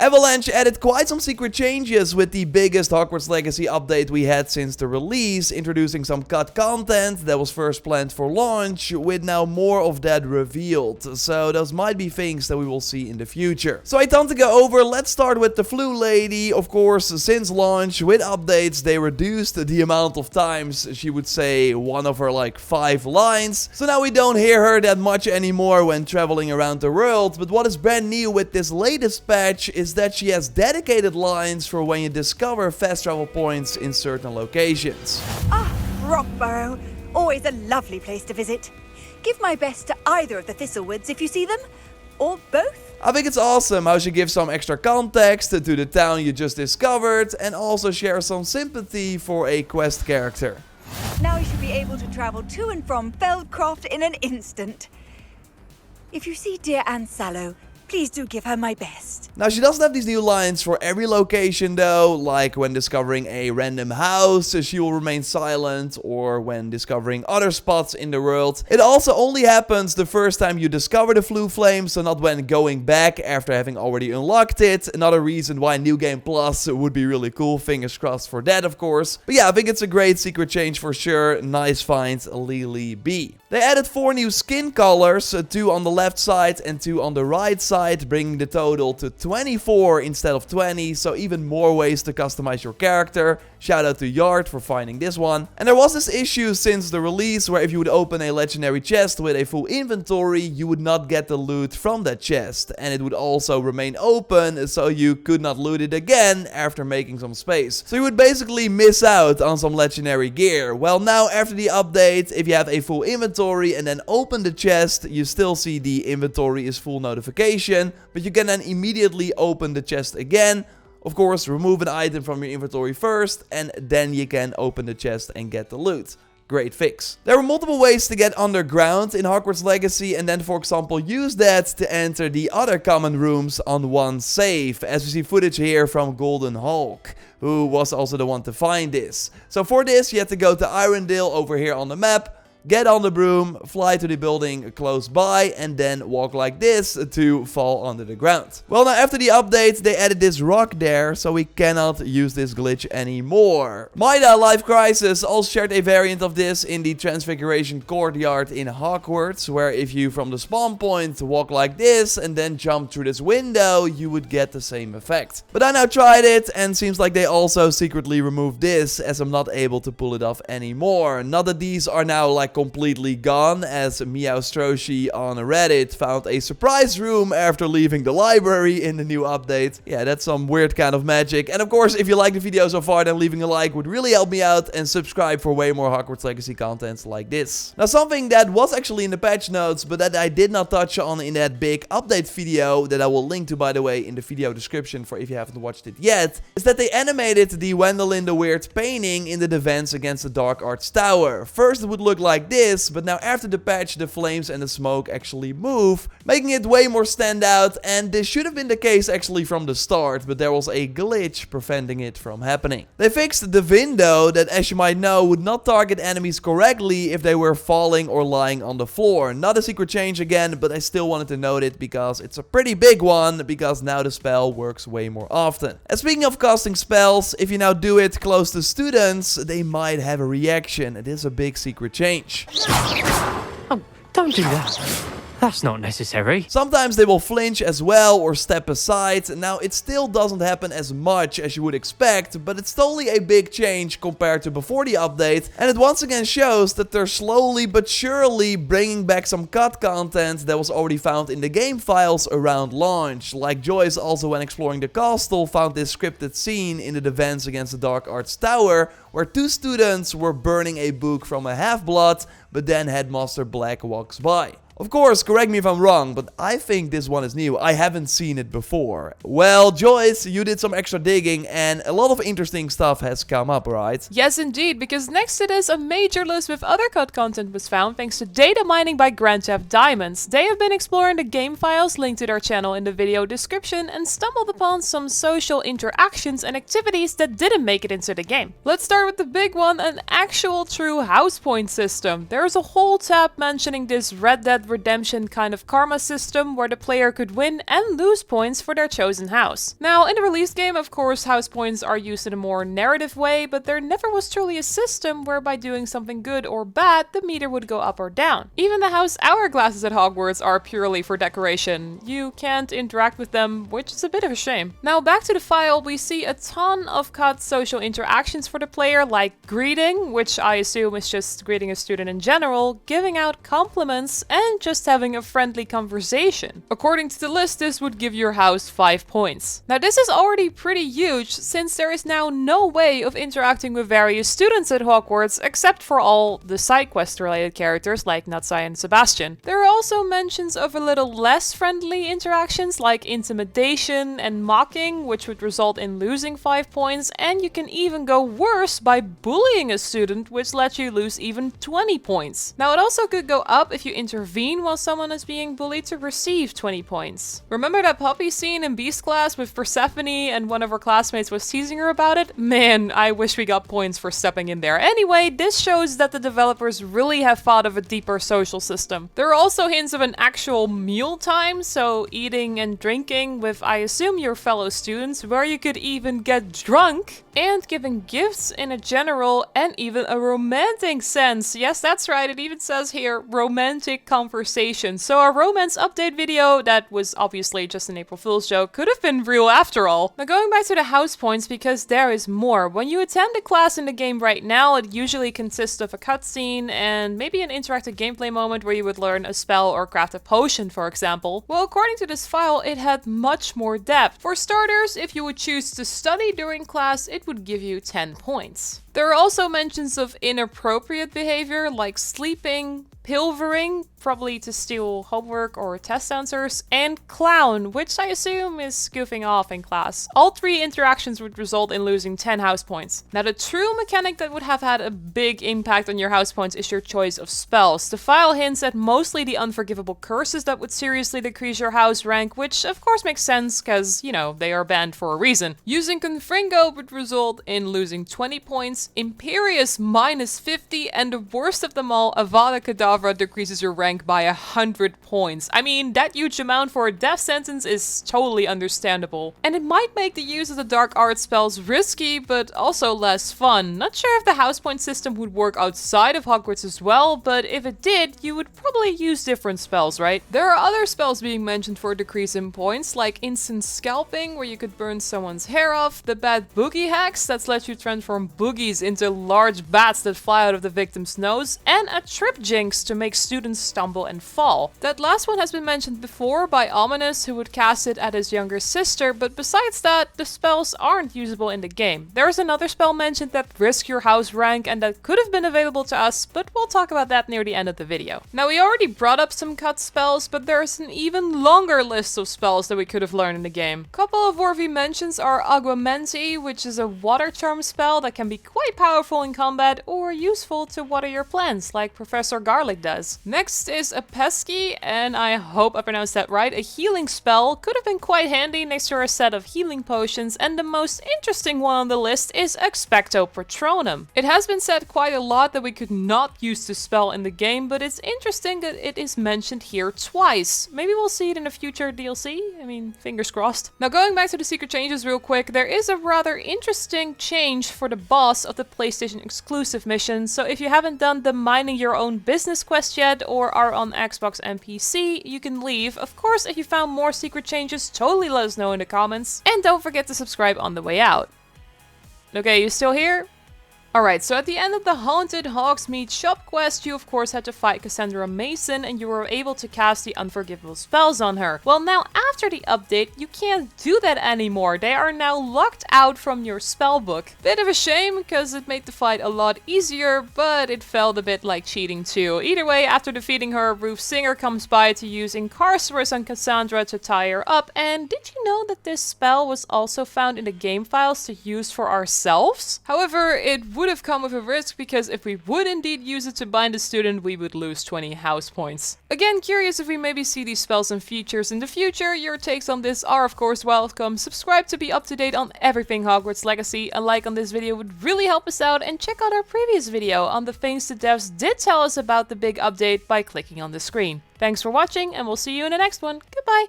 Avalanche added quite some secret changes with the biggest Hogwarts Legacy update we had since the release, introducing some cut content that was first planned for launch, with now more of that revealed. So those might be things that we will see in the future. So I tend to go over, let's start with the Floo lady. Of course, since launch, with updates, they reduced the amount of times she would say one of her like 5 lines. So now we don't hear her that much anymore when traveling around the world. But what is brand new with this latest patch is that she has dedicated lines for when you discover fast travel points in certain locations. Ah, Rockborough. Always a lovely place to visit. Give my best to either of the Thistlewoods if you see them. Or both. I think it's awesome how she gives some extra context to the town you just discovered and also shares some sympathy for a quest character. Now you should be able to travel to and from Feldcroft in an instant. If you see dear Anne Sallow, please do give her my best. Now, she doesn't have these new lines for every location though, like when discovering a random house, she will remain silent, or when discovering other spots in the world. It also only happens the first time you discover the Floo flame, so not when going back after having already unlocked it. Another reason why New Game Plus would be really cool, fingers crossed for that of course. But yeah, I think it's a great secret change for sure. Nice find, Lily B. They added 4 new skin colors, 2 on the left side and 2 on the right side, bringing the total to 24 instead of 20, so even more ways to customize your character. Shout out to Yard for finding this one. And there was this issue since the release where if you would open a legendary chest with a full inventory, you would not get the loot from that chest. And it would also remain open, so you could not loot it again after making some space. So you would basically miss out on some legendary gear. Well, now after the update, if you have a full inventory and then open the chest, you still see the inventory is full notification, but you can then immediately open the chest again. Of course, remove an item from your inventory first, and then you can open the chest and get the loot. Great fix. There were multiple ways to get underground in Hogwarts Legacy, and then for example use that to enter the other common rooms on one save, as we see footage here from Golden Hulk, who was also the one to find this. So for this you have to go to Irondale over here on the map, get on the broom, fly to the building close by, and then walk like this to fall under the ground. Well, now after the update, they added this rock there, so we cannot use this glitch anymore. Maida Life Crisis also shared a variant of this in the Transfiguration Courtyard in Hogwarts, where if you from the spawn point walk like this and then jump through this window, you would get the same effect. But I now tried it, and seems like they also secretly removed this, as I'm not able to pull it off anymore. Not that these are now like completely gone, as Meowstroshi on Reddit found a surprise room after leaving the library in the new update. Yeah, that's some weird kind of magic. And of course, if you like the video so far, then leaving a like would really help me out, and subscribe for way more Hogwarts Legacy content like this. Now, something that was actually in the patch notes, but that I did not touch on in that big update video, that I will link to by the way in the video description for if you haven't watched it yet, is that they animated the Wendelin the Weird painting in the defense against the Dark Arts Tower. First it would look like this, but now after the patch the flames and the smoke actually move, making it way more stand out, and this should have been the case actually from the start, but there was a glitch preventing it from happening. They fixed the window that, as you might know, would not target enemies correctly if they were falling or lying on the floor. Not a secret change again, but I still wanted to note it because it's a pretty big one, because now the spell works way more often. And speaking of casting spells, if you now do it close to students, they might have a reaction. It is a big secret change. Oh, don't do that. That's not necessary. Sometimes they will flinch as well or step aside. Now, it still doesn't happen as much as you would expect, but it's totally a big change compared to before the update, and it once again shows that they're slowly but surely bringing back some cut content that was already found in the game files around launch. Like Joyce also, when exploring the castle, found this scripted scene in the defense against the Dark Arts Tower, where 2 students were burning a book from a half-blood, but then Headmaster Black walks by. Of course, correct me if I'm wrong, but I think this one is new. I haven't seen it before. Well, Joyce, you did some extra digging and a lot of interesting stuff has come up, right? Yes, indeed, because next to this, a major list with other cut content was found thanks to data mining by GrandTheftDiamonds. They have been exploring the game files linked to their channel in the video description and stumbled upon some social interactions and activities that didn't make it into the game. Let's start with the big one, an actual true house point system. There's a whole tab mentioning this Red Dead redemption kind of karma system where the player could win and lose points for their chosen house. Now, in the released game, of course, house points are used in a more narrative way, but there never was truly a system where by doing something good or bad, the meter would go up or down. Even the house hourglasses at Hogwarts are purely for decoration. You can't interact with them, which is a bit of a shame. Now, back to the file, we see a ton of cut social interactions for the player, like greeting, which I assume is just greeting a student in general, giving out compliments, and just having a friendly conversation. According to the list, this would give your house 5 points. Now, this is already pretty huge, since there is now no way of interacting with various students at Hogwarts, except for all the side quest related characters like Natsai and Sebastian. There are also mentions of a little less friendly interactions like intimidation and mocking, which would result in losing 5 points, and you can even go worse by bullying a student, which lets you lose even 20 points. Now, it also could go up if you intervene while someone is being bullied to receive 20 points. Remember that puppy scene in Beast class with Persephone and one of her classmates was teasing her about it? Man, I wish we got points for stepping in there. Anyway, this shows that the developers really have thought of a deeper social system. There are also hints of an actual meal time, so eating and drinking with, I assume, your fellow students, where you could even get drunk, and giving gifts in a general and even a romantic sense. Yes, that's right, it even says here romantic conversation. So a romance update video that was obviously just an April Fool's joke could have been real after all. Now, going back to the house points, because there is more. When you attend a class in the game right now, it usually consists of a cutscene and maybe an interactive gameplay moment where you would learn a spell or craft a potion, for example. Well, according to this file, it had much more depth. For starters, if you would choose to study during class, it would give you 10 points. There are also mentions of inappropriate behavior like sleeping, pilfering, probably to steal homework or test answers, and clown, which I assume is goofing off in class. All 3 interactions would result in losing 10 house points. Now, the true mechanic that would have had a big impact on your house points is your choice of spells. The file hints at mostly the unforgivable curses that would seriously decrease your house rank, which of course makes sense because, you know, they are banned for a reason. Using Confringo would result in losing 20 points, Imperious minus 50, and the worst of them all, Avada Kedavra decreases your rank by 100 points. I mean, that huge amount for a death sentence is totally understandable. And it might make the use of the dark art spells risky, but also less fun. Not sure if the house point system would work outside of Hogwarts as well, but if it did, you would probably use different spells, right? There are other spells being mentioned for a decrease in points, like instant scalping, where you could burn someone's hair off, the bad boogie hacks that lets you transform boogies into large bats that fly out of the victim's nose, and a trip jinx to make students stumble and fall. That last one has been mentioned before by Ominous, who would cast it at his younger sister, but besides that, the spells aren't usable in the game. There is another spell mentioned that risks your house rank and that could have been available to us, but we'll talk about that near the end of the video. Now, we already brought up some cut spells, but there's an even longer list of spells that we could have learned in the game. A couple of worthy mentions are Aguamenti, which is a water charm spell that can be quite powerful in combat or useful to water your plants, like Professor Garlic does. Next is a Pesky, and I hope I pronounced that right, a healing spell. Could have been quite handy next to a set of healing potions, and the most interesting one on the list is Expecto Patronum. It has been said quite a lot that we could not use this spell in the game, but it's interesting that it is mentioned here twice. Maybe we'll see it in a future DLC? I mean, fingers crossed. Now, going back to the secret changes real quick, there is a rather interesting change for the boss of the PlayStation exclusive mission, so if you haven't done the mining your own business quest yet or are on Xbox and PC, you can leave. Of course, if you found more secret changes, totally let us know in the comments. And don't forget to subscribe on the way out. Okay, you still here? Alright, so at the end of the Haunted Hogsmeade shop quest, you of course had to fight Cassandra Mason and you were able to cast the unforgivable spells on her. Well, now after the update, you can't do that anymore. They are now locked out from your spellbook. Bit of a shame, because it made the fight a lot easier, but it felt a bit like cheating too. Either way, after defeating her, Ruth Singer comes by to use Incarcerus on Cassandra to tie her up. And did you know that this spell was also found in the game files to use for ourselves? However, it would have come with a risk, because if we would indeed use it to bind a student, we would lose 20 house points. Again, curious if we maybe see these spells and features in the future. Your takes on this are of course welcome. Subscribe to be up to date on everything Hogwarts Legacy. A like on this video would really help us out, and check out our previous video on the things the devs did tell us about the big update by clicking on the screen. Thanks for watching, and we'll see you in the next one. Goodbye!